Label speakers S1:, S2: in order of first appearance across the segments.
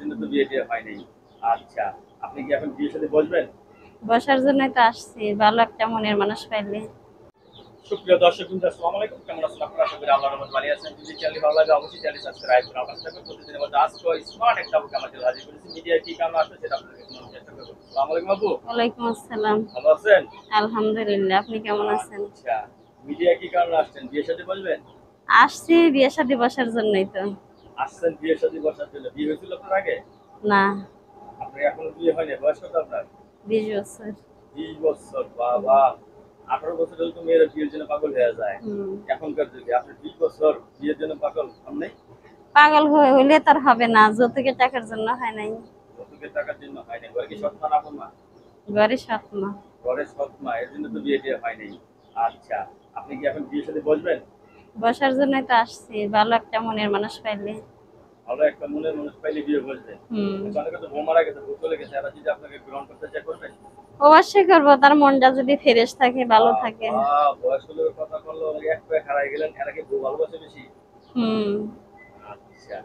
S1: জন্য তো বিয়ে টিয়ে হয় নাই। আচ্ছা, আপনি কি এখন বিয়ের সাথে বসবেন?
S2: বসার জন্যই তো আসছি, ভালো একটা মনের মানুষ পাইলে।
S1: সুপ্রিয় দর্শকবৃন্দ, আসসালামু আলাইকুম। কেমন আছেন আপনারা? আশা করি আল্লাহর রহমতে ভালো আছেন। যদি চ্যানেলটি ভালো লাগে অবশ্যই চ্যানেলটি সাবস্ক্রাইব করুন। আমার সাথে প্রতিদিনের মতো আজকে স্মার্ট একটা বুক আমাদের হাজির করেছি। মিডিয়া কি কারণে আসছে সেটা আপনাদের শোনানোর চেষ্টা করব। আসসালামু আলাইকুম আপু।
S2: ওয়ালাইকুম আসসালাম।
S1: ভালো আছেন?
S2: আলহামদুলিল্লাহ, আপনি কেমন আছেন?
S1: আচ্ছা, মিডিয়া কি কারণে আসছেন? বিয়ের সাথে বসবেন?
S2: আসছি বিয়ে শাদী বসার জন্যই তো।
S1: আসছেন বিয়ের সাথে বসার জন্য। বিয়ে হয়েছিল আপনার আগে?
S2: না।
S1: আপনার এখনো বিয়ে হয়নি? বয়স কত আপনার?
S2: 20 বছর।
S1: 20 বছর? বাবা! 18 বছর হলে তো মেয়েরা বিয়ের জন্য পাগল হয়ে যায়
S2: হুম।
S1: এখনকার যুগে। আপনি 20 বছর বিয়ের জন্য পাগল হন নাই?
S2: পাগল হইলে তার হবে না, যৌতুকের টাকার জন্য হয় নাই।
S1: যৌতুকের টাকার জন্য হয় নাই। ঘরে কি সৎ মা আপন মা?
S2: ঘরে সৎ মা।
S1: ঘরে সৎ মা, এর জন্য তো বিয়ে টিয়ে হয় নাই। আচ্ছা, আপনি কি এখন বিয়ের সাথে বসবেন?
S2: বসার জন্যই তো আসছি, ভালো একটা মনের মানুষ পাইলে।
S1: ভালো একটা মনের মানুষ পাইলে বিয়ে বসবেন।
S2: হুম।
S1: অনেকে তো বউ মারা গেছে, বউ চলে গেছে, এরা যদি আপনাকে গ্রহণ করতে চায় করবেন?
S2: অবশ্যই করবো, তার মনটা যদি ফ্রেশ থাকে, ভালো থাকে।
S1: বয়স্ক লোকের কথা বললো, এক পায়ে হারাই গেলেন, এরা কি বউ ভালোবাসে বেশি?
S2: হুম।
S1: আচ্ছা,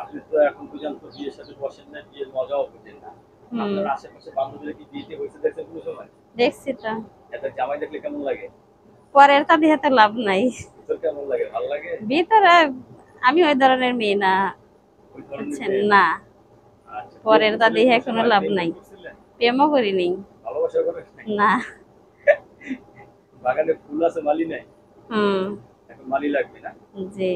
S1: আপনি তো এখন পর্যন্ত বিয়ের সাথে বসেন না, বিয়ের মজাও বুঝেন না।
S2: হুম।
S1: আপনার আশেপাশে বান্ধবীরা কি বিয়েতে হয়েছে দেখছেন কোনো সময়?
S2: দেখছি তো।
S1: এটা জামাই দেখলে কেমন লাগে?
S2: পরের তা দিয়ে তো লাভ নাই।
S1: ভিতর কেমন লাগে? ভালো লাগে?
S2: ভিতরে আমি ওই ধরনের মেয়ে না।
S1: ওই ধরনের
S2: বুঝছেন
S1: মেয়ে না?
S2: না।
S1: আচ্ছা, প্রেম
S2: পরের তা
S1: করছিলেন
S2: দিয়ে
S1: কোনো
S2: কোনো
S1: সময়?
S2: লাভ
S1: প্রেম
S2: নাই।
S1: করছিলেন?
S2: প্রেমও করিনি।
S1: ভালোবাসা করেন নাই?
S2: না।
S1: বাগানে ফুল আছে, মালি নাই?
S2: হুম।
S1: এখন মালি লাগবে না?
S2: জি।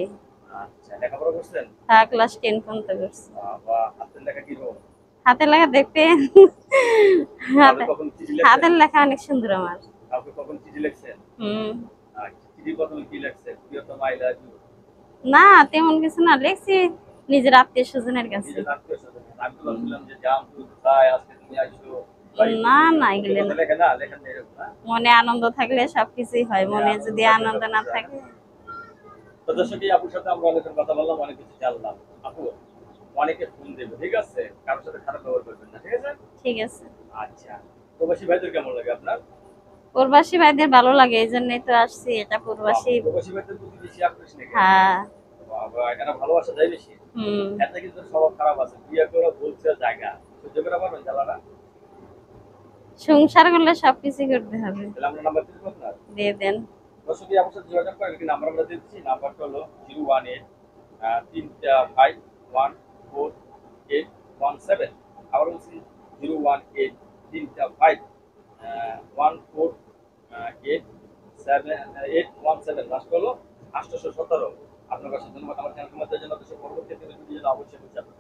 S1: আচ্ছা, লেখাপড়া করছেন?
S2: ক্লাস 10 পর্যন্ত করছি।
S1: বাবা, হাতের লেখা কিরকম?
S2: হাতের লেখা দেখবেন।
S1: কাউকে
S2: হাতে
S1: কখন চিঠি লেখছেন?
S2: হাতের লেখা অনেক সুন্দর আমার।
S1: কাউকে কখন চিঠি লেখছেন?
S2: হুম।
S1: আচ্ছা, চিঠি প্রথমে কি লেখছেন? প্রিয়তম, আই লাভ ইউ?
S2: না, তেমন কিছু না, লিখছি নিজের আত্মীয় স্বজনের কাছে।
S1: নিজের আত্মীয় স্বজন? আমি তো ভাবছিলাম যে জান তুমি কোথায়, আজকে তুমি আইসো, বাড়ি
S2: না
S1: তুমি
S2: না,
S1: মুখের
S2: এগুলো
S1: কথা
S2: না।
S1: লেখে না, লেখেন না এরকম না?
S2: মনে আনন্দ থাকলে সবকিছুই হয়, মনে
S1: আনন্দ
S2: যদি
S1: থাকলে
S2: আনন্দ না
S1: সবকিছু হয় না?
S2: থাকে।
S1: তো দর্শক, এই আপুর সাথে আমরা অনেকক্ষণ কথা বললাম, অনেক কিছু জানলাম। আপু, অনেকে ফোন দেবে, ঠিক আছে? কারোর সাথে খারাপ ব্যবহার করবেন না, ঠিক আছে?
S2: ঠিক আছে।
S1: আচ্ছা, প্রবাসী ভাইদের কেমন লাগে আপনার?
S2: প্রবাসী ভাইদের ভালো লাগে, এই জন্যই তো আসছি, এটা প্রবাসী।
S1: প্রবাসী ভাইদের প্রতি বেশি আক্রোশ নাকি?
S2: হ্যাঁ।
S1: বাবা, এরা ভালোবাসা যায় বেশি।
S2: হুম।
S1: এতে কিন্তু স্বভাব খারাপ আছে, বিয়ে করে বলছে জায়গা সহ্য করে পারবেন জ্বালাটা?
S2: সংসার করলে সবকিছু করতে হবে।
S1: তাহলে আমরা নাম্বার দিব আপনার?
S2: দিয়ে দেন।
S1: দর্শক, আমার সাথে যোগাযোগ করেন, কি নাম্বার আমরা দিয়ে দিচ্ছি। নাম্বারটা হলো 018 3514817। আবার বলছি 018 3514817। লাস্ট হলো 817। আপনার কাছে ধন্যবাদ আমার চ্যানেল জন্য। দেশের পরবর্তী ভিডিও অবশ্যই আপনার